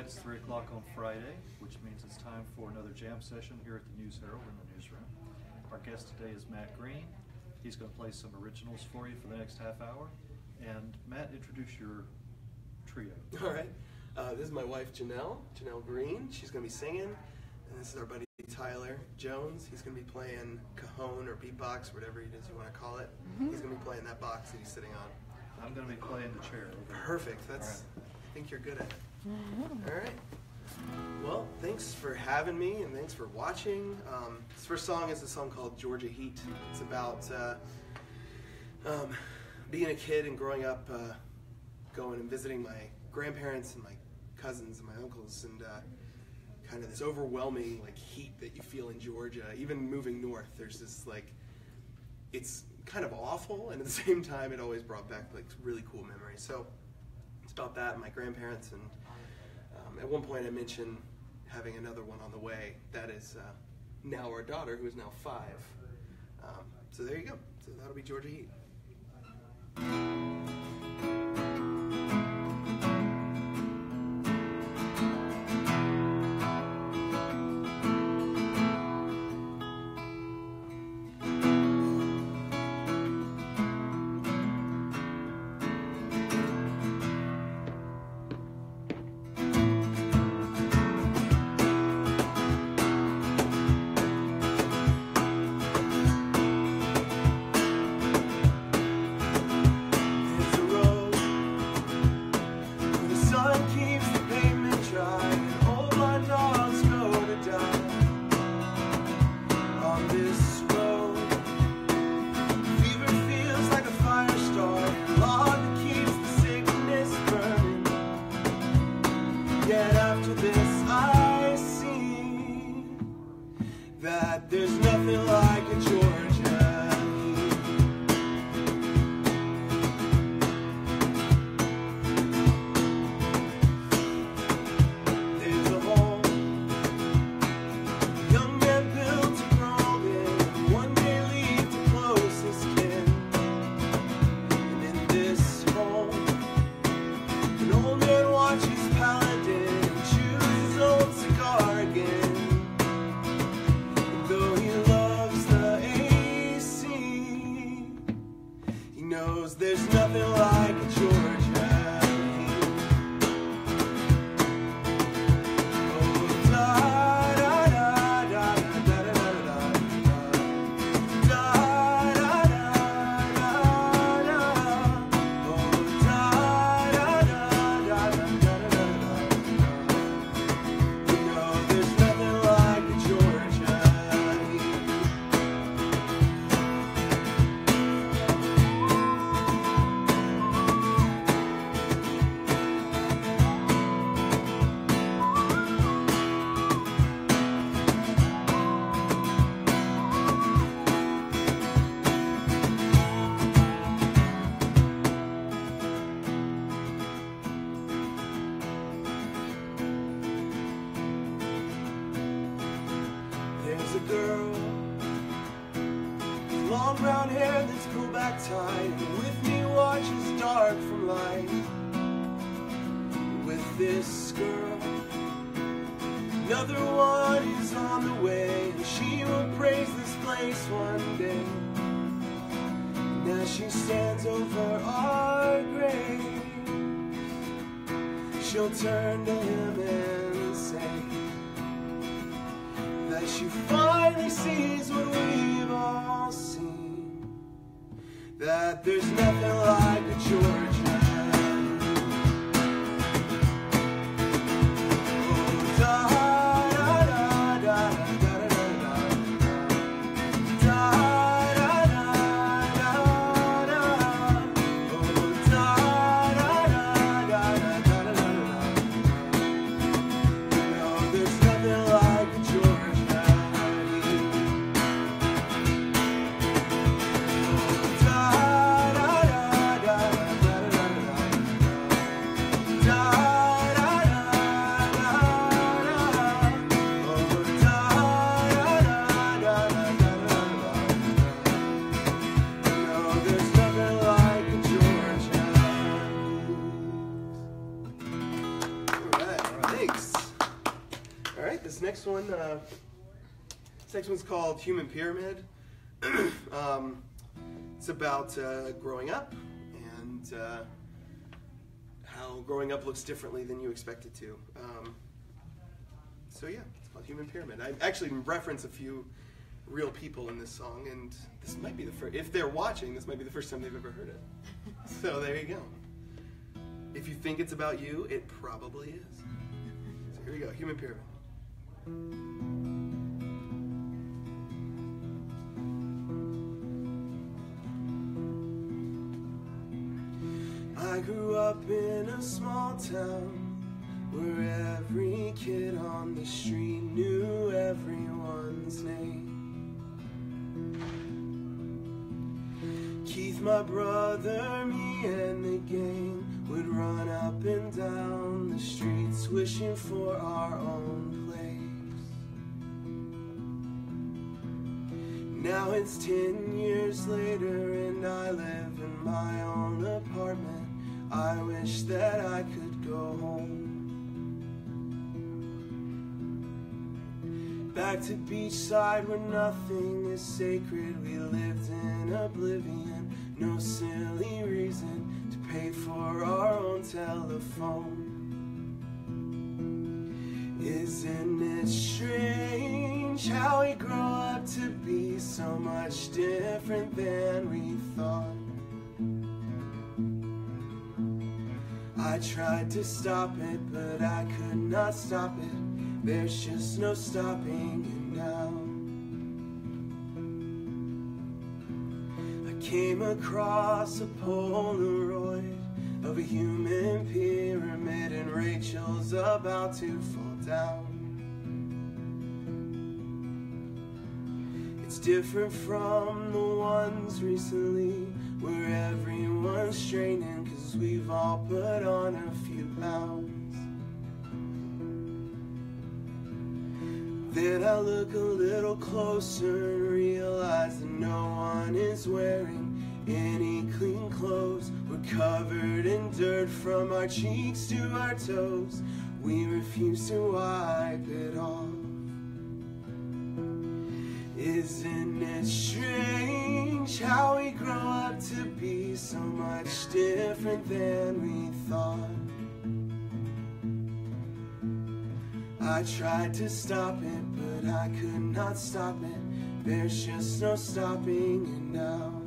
It's 3 o'clock on Friday, which means it's time for another jam session here at the News Herald in the newsroom. Our guest today is Matt Greene. He's going to play some originals for you for the next half hour. And Matt, introduce your trio. All right. This is my wife, Janelle Greene. She's going to be singing. And this is our buddy Tyler Jones. He's going to be playing cajon or beatbox, whatever it is you want to call it. He's going to be playing that box that he's sitting on. I'm going to be playing the chair. Perfect. That's. Right. I think you're good at it. All right. Well, thanks for having me, and thanks for watching. This first song is a song called Georgia Heat. It's about being a kid and growing up, going and visiting my grandparents and my cousins and my uncles, and kind of this overwhelming heat that you feel in Georgia. Even moving north, there's this it's kind of awful, and at the same time, it always brought back really cool memories. So it's about that and my grandparents, and at one point I mentioned having another one on the way. That is now our daughter, who is now 5. So there you go. So that'll be Georgia Heat. There's nothing like a Georgia heat. There's a home young men built to grow in, one day leave to closest kin. And in this home, an old man watches Paladin and chews his own cigar again. There's nothing like a Georgia heat. Oh, da da da da da da da da da da da da. Oh, da da da da da da da. You know, there's nothing like a Georgia heat. There's a girl with long brown hair that's pulled back tight, and with me watches dark from light. With this girl, another one is on the way, and she will praise this place one day. And as she stands over our grave, she'll turn to him and say that she finally sees what we've all seen, that there's nothing like a Georgia. Oh, da da da da da da da da da da da. Oh, da da da da da da da. No, there's nothing like a Georgia. Da da da da da da. this next one's called Human Pyramid. It's about growing up and how growing up looks differently than you expect it to. So yeah, it's called Human Pyramid. I actually reference a few real people in this song, and this might be the first, if they're watching, this might be the first time they've ever heard it. So there you go. If you think it's about you, it probably is. So here we go, Human Pyramid. I grew up in a small town where every kid on the street knew everyone's name. Keith, my brother, me, and the gang would run up and down the streets wishing for our own place. Now it's 10 years later and I live in my own apartment. I wish that I could go home. Back to beachside where nothing is sacred. We lived in oblivion, no silly reason to pay for our own telephone. Isn't it strange how we grow up to be so much different than we thought? I tried to stop it, but I could not stop it. There's just no stopping it now. I came across a Polaroid of a human pyramid, and Rachel's about to fall down. It's different from the ones recently, where everyone's straining, 'cause we've all put on a few pounds. Then I look a little closer and realize that no one is wearing any clean clothes. We're covered in dirt from our cheeks to our toes. We refuse to wipe it off. Isn't it strange how we grow up to be so much different than we thought? I tried to stop it, but I could not stop it. There's just no stopping it now.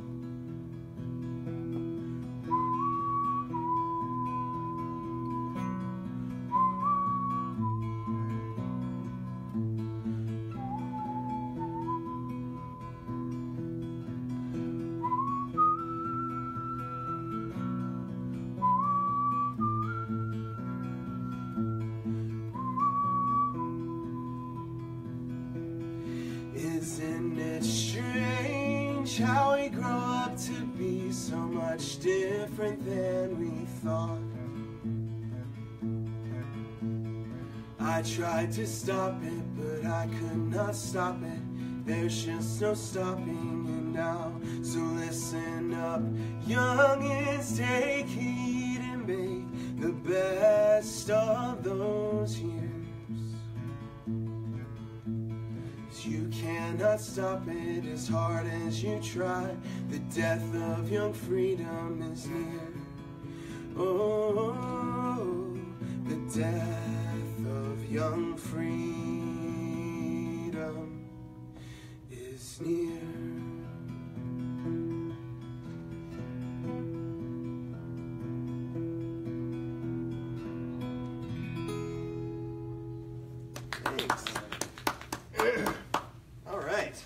Isn't it strange how we grow up to be so much different than we thought? I tried to stop it, but I could not stop it. There's just no stopping it now. So listen up, youngins, take heed and make the best of those years. You cannot stop it as hard as you try. The death of young freedom is near. Oh, the death of young freedom is near. Thanks.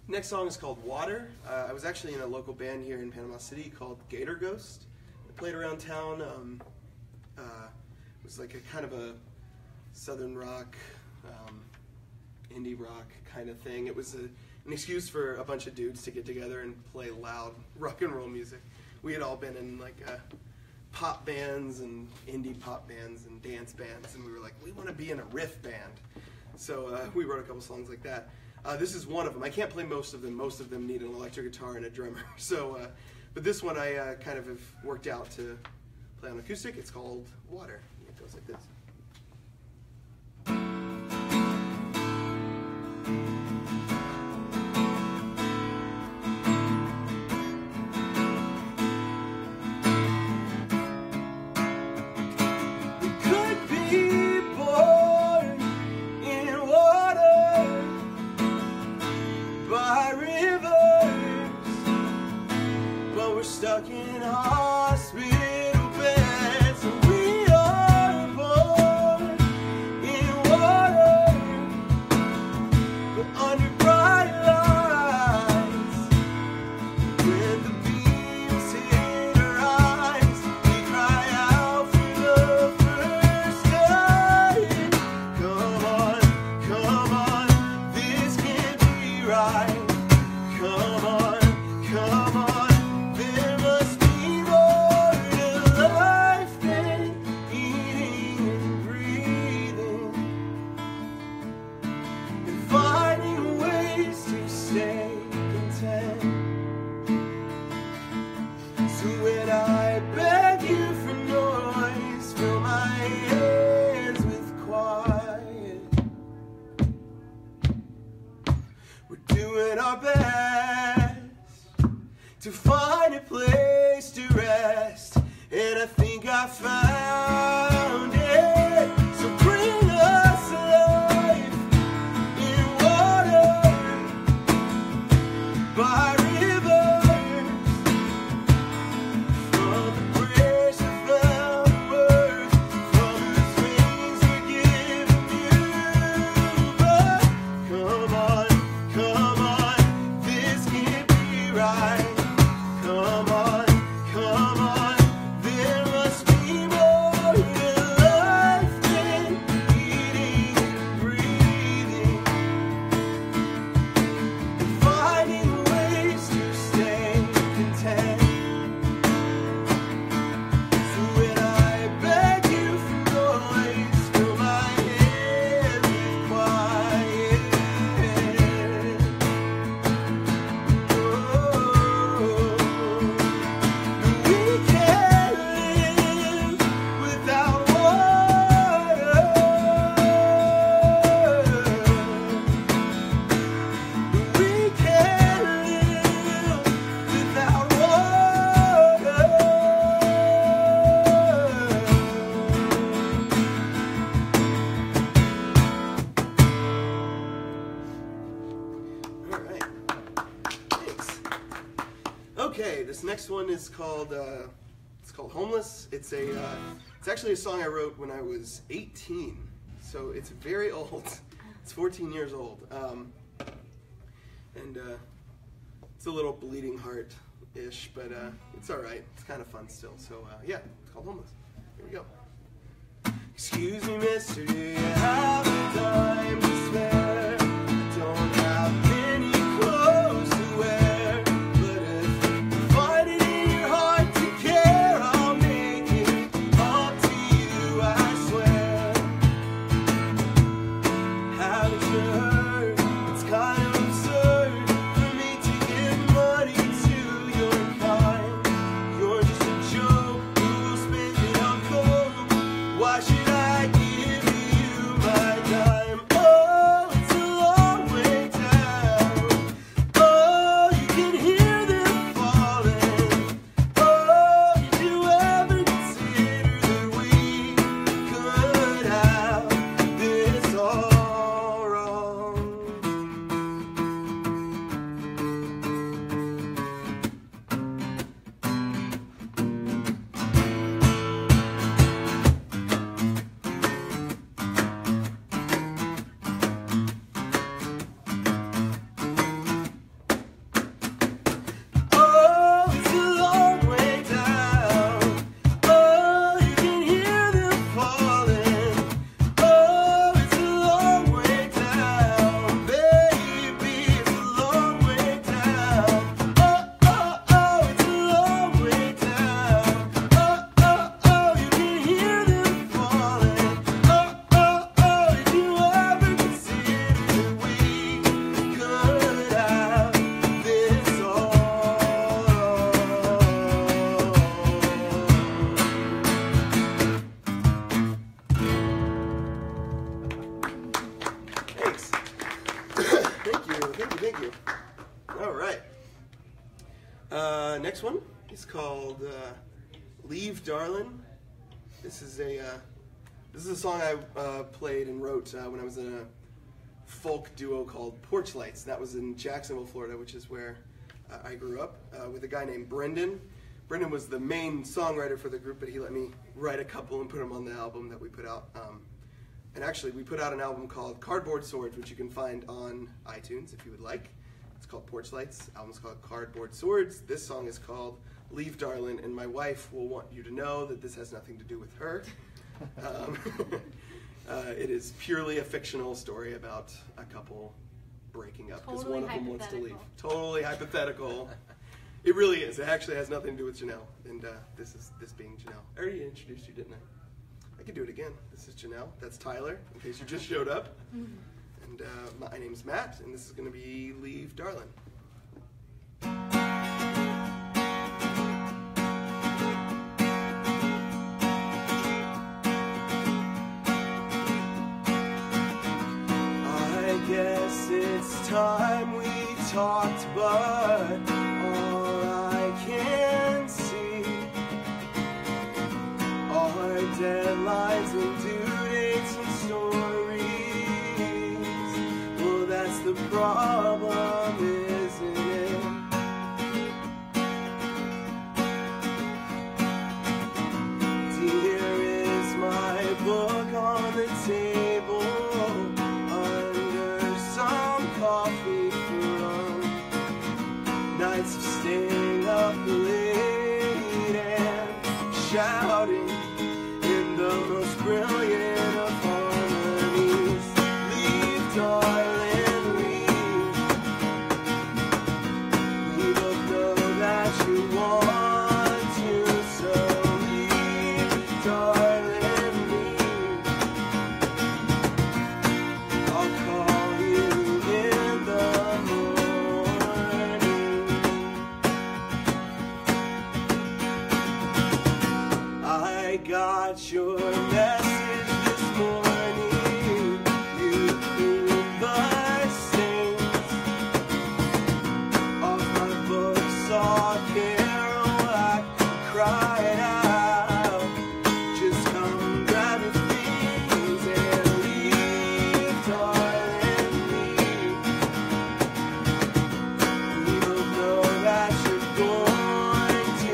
Next song is called Water. I was actually in a local band here in Panama City called Gator Ghost. I played around town. It was like a kind of a southern rock, indie rock kind of thing. It was an excuse for a bunch of dudes to get together and play loud rock and roll music. We had all been in like pop bands and indie pop bands and dance bands, and we were like, we want to be in a riff band. So we wrote a couple songs like that. This is one of them. I can't play most of them. Most of them need an electric guitar and a drummer. So, but this one I kind of have worked out to play on acoustic. It's called Water. It goes like this. next one is called it's called "Homeless." It's actually a song I wrote when I was 18, so it's very old. It's 14 years old, and it's a little bleeding heart-ish, but it's all right. It's kind of fun still. So yeah, it's called "Homeless." Here we go. Excuse me, mister, do you have time to spare? I don't have many clothes to wear, but if you find it in your heart to care, I'll make it up to you, I swear. Haven't you heard? It's kind of absurd for me to give money to your kind. You're just a joke who will spend it on coke. Why should I give you my dime? Oh, it's a long way down. Oh, you can hear them falling. Oh, did you ever consider that we could have this all wrong? Oh, it's a long way down. Oh, you can hear them falling. Oh, it's a long way down, baby. It's a long way down. Oh, oh, oh, it's a long way down. Oh, oh, oh, you can hear them falling. Oh, oh, oh, did you ever consider that we could have this all? Thanks. Thank you. All right. Next one is called "Leave, Darlin." This is a song I played and wrote when I was in a folk duo called Porch Lights. That was in Jacksonville, Florida, which is where I grew up, with a guy named Brendan. Brendan was the main songwriter for the group, but he let me write a couple and put them on the album that we put out. And actually, we put out an album called Cardboard Swords, which you can find on iTunes if you would like. It's called Porch Lights. The album's called Cardboard Swords. This song is called "Leave, Darlin'," and my wife will want you to know that this has nothing to do with her. It is purely a fictional story about a couple breaking up because one of them wants to leave. Totally hypothetical. It really is. It actually has nothing to do with Janelle, and this being Janelle. I already introduced you, didn't I? I can do it again. This is Janelle. That's Tyler, in case you just showed up. And my name's Matt, and this is going to be "Leave, Darlin'." I guess it's time we talked, but all I can see are deadlines and due dates and stories. Well, that's the problem, isn't it? Here is my book on the table under some coffee from nights of staying up late and shouting in the most brilliant of harmonies. Leave, darling, leave. We both know that you want to, so leave, darling, leave. I'll call you in the morning. I got your message this morning. You cleaned the stains off my book, saw Kerouac, cried out. Just come grab your things and leave, darling, leave. We both know that you're going to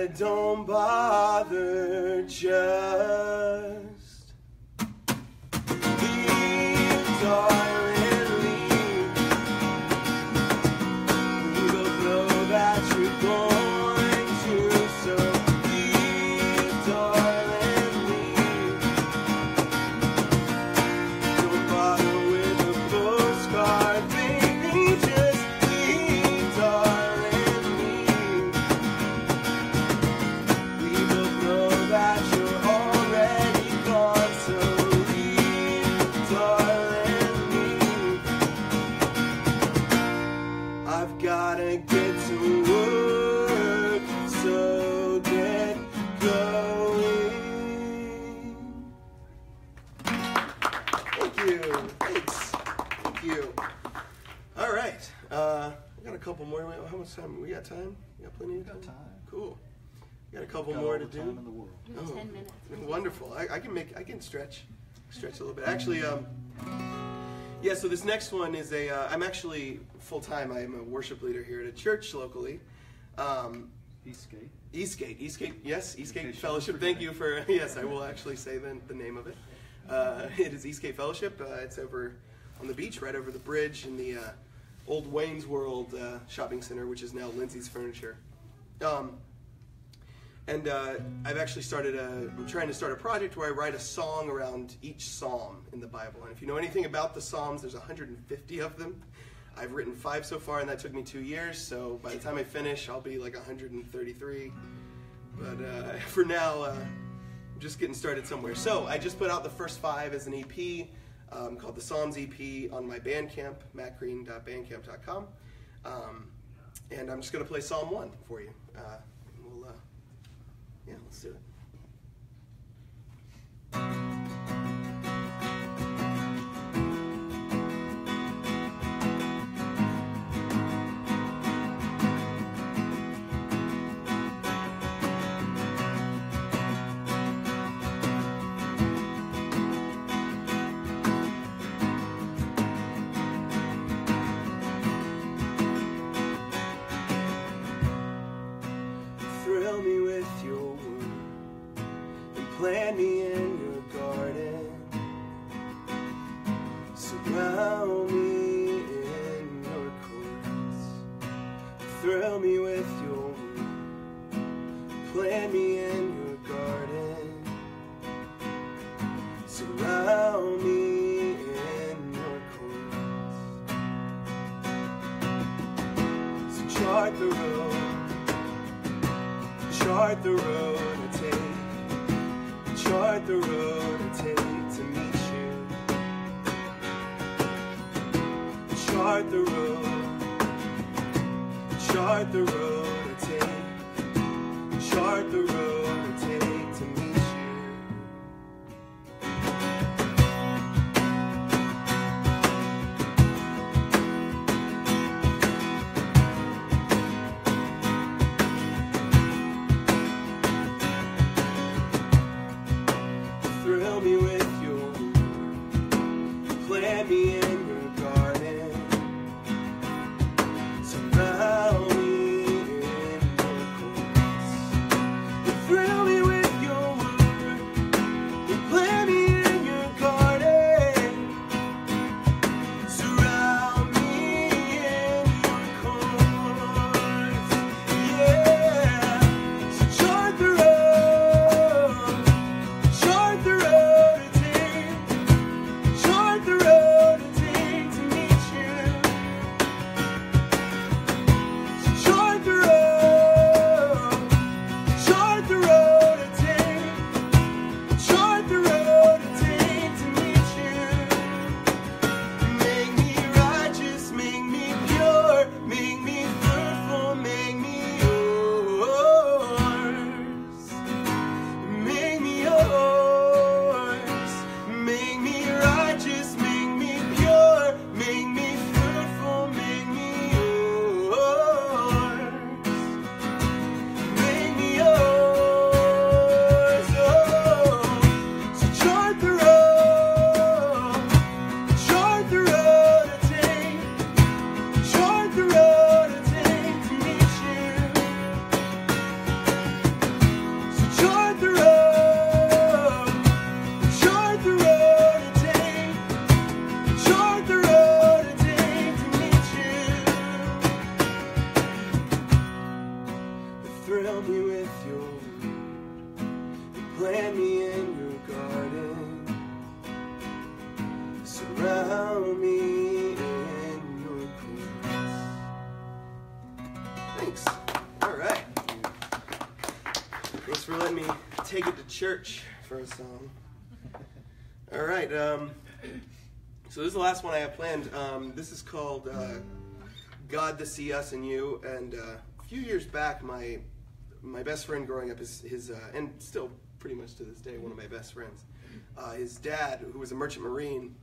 don't bother, just leave, darling, leave. We both know that you're going to, so leave, darling, leave. Don't bother with a postcard, baby, just leave, darling, leave. We both know that you're already gone, so leave, darling, leave. I've gotta get to work, so get going. Thank you. Thanks. Thank you. All right. I got a couple more. How much time? We got time? We got plenty of time? Got time. Cool. We got a couple Got more all to the time do. in the world. We have 10 minutes. Wonderful. I can stretch a little bit. Actually, yeah. So this next one is I'm actually full time. I am a worship leader here at a church locally. Eastgate. Eastgate. Yes, Eastgate case you Fellowship. forget. Thank you for. Yes, I will actually say the name of it. It is Eastgate Fellowship. It's over on the beach, right over the bridge in the old Wayne's World shopping center, which is now Lindsay's Furniture. And I've actually I'm trying to start a project where I write a song around each psalm in the Bible. And if you know anything about the Psalms, there's 150 of them. I've written 5 so far, and that took me 2 years. So by the time I finish, I'll be like 133. But for now, I'm just getting started somewhere. So I just put out the first 5 as an EP called the Psalms EP on my Bandcamp, mattgreene.bandcamp.com. And I'm just going to play Psalm 1 for you. Yeah, let's do it. Thrill me with your word and plant me in your garden. Surround me in your courts. Thrill me with your word, plant me in your garden. Surround me in your courts. So chart the road. Chart the road to take. Chart the road to take to meet you. Chart the road. Chart the road to take. Chart the road to take to meet you. Thrill me with your word, plant me in your garden. Surround me in Thanks. All right. Thanks for letting me take it to church for a song. All right. So this is the last one I have planned. This is called God to See Us and You. And a few years back, my best friend growing up, his and still pretty much to this day, one of my best friends, his dad, who was a merchant marine,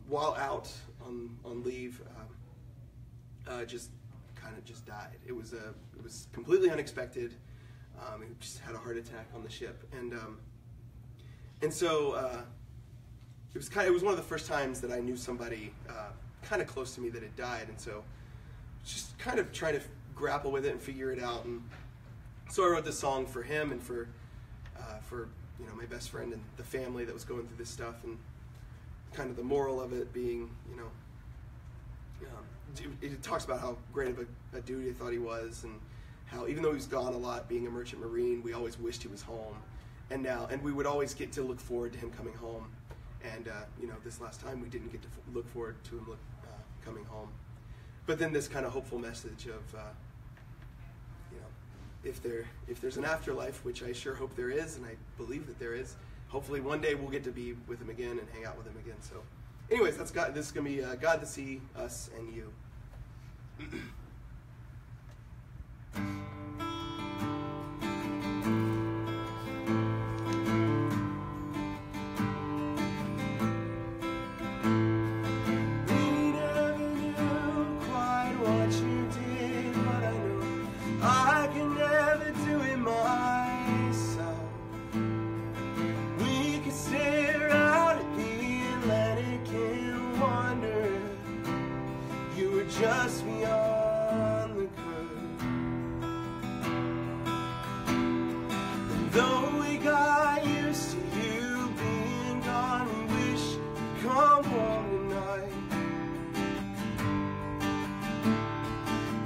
while out on leave, just died. It was completely unexpected. He just had a heart attack on the ship, and so it was one of the first times that I knew somebody kind of close to me that had died, and so just kind of trying to grapple with it and figure it out. And so I wrote this song for him and for my best friend and the family that was going through this stuff, and kind of the moral of it being, it talks about how great of a dude I thought he was, and how even though he was gone a lot, being a merchant marine, we always wished he was home, and we would always get to look forward to him coming home, and this last time we didn't get to look forward to him coming home. But then this kind of hopeful message of if there's an afterlife, which I sure hope there is, and I believe that there is, hopefully one day we'll get to be with him again and hang out with him again. So anyways, this is going to be God to See Us and You. Just beyond the curve. And though we got used to you being gone, we wish you'd come home tonight.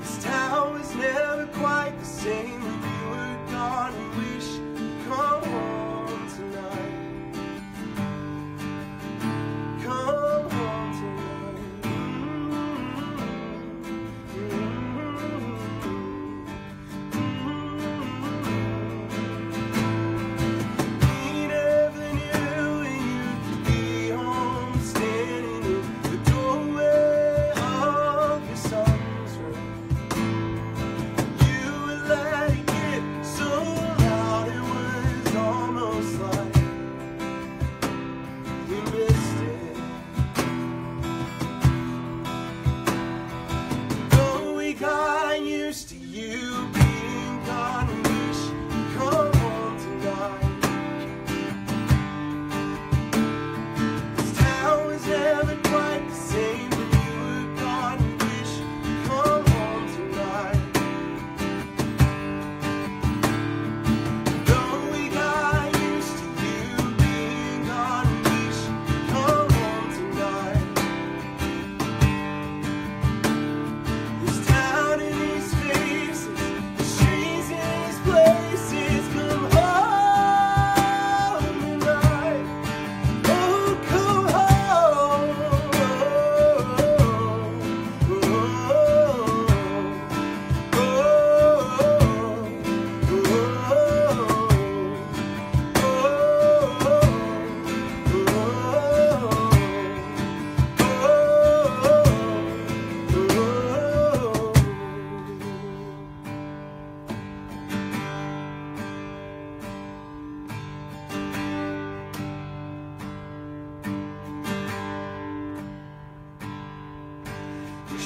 This town was never quite the same when you were gone. We wish you'd come home tonight. Come home tonight.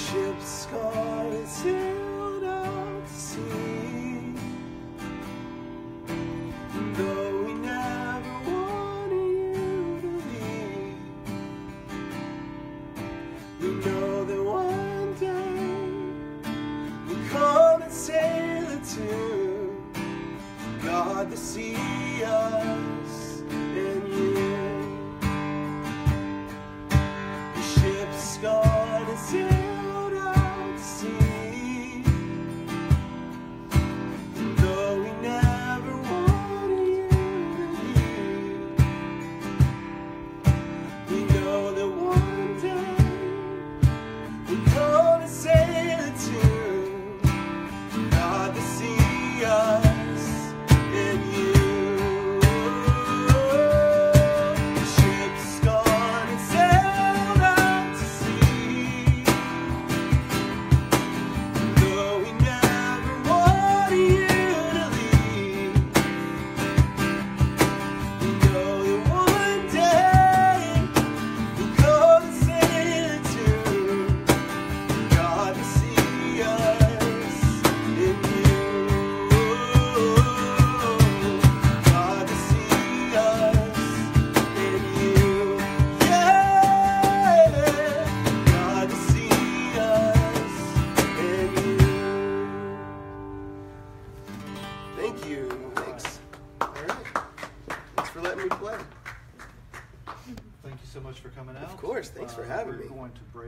Ship's gone, it's sailed out to sea. And though we never wanted you to leave, we know that one day we'll come and sail it too. God to see us and you. The ship's gone and sailed.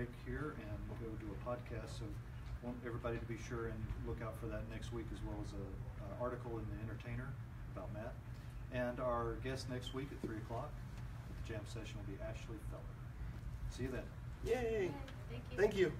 break here and go do a podcast. So I want everybody to be sure and look out for that next week, as well as an article in the Entertainer about Matt. And our guest next week at 3 o'clock at the jam session will be Ashley Feller. See you then. Yay! Thank you. Thank you.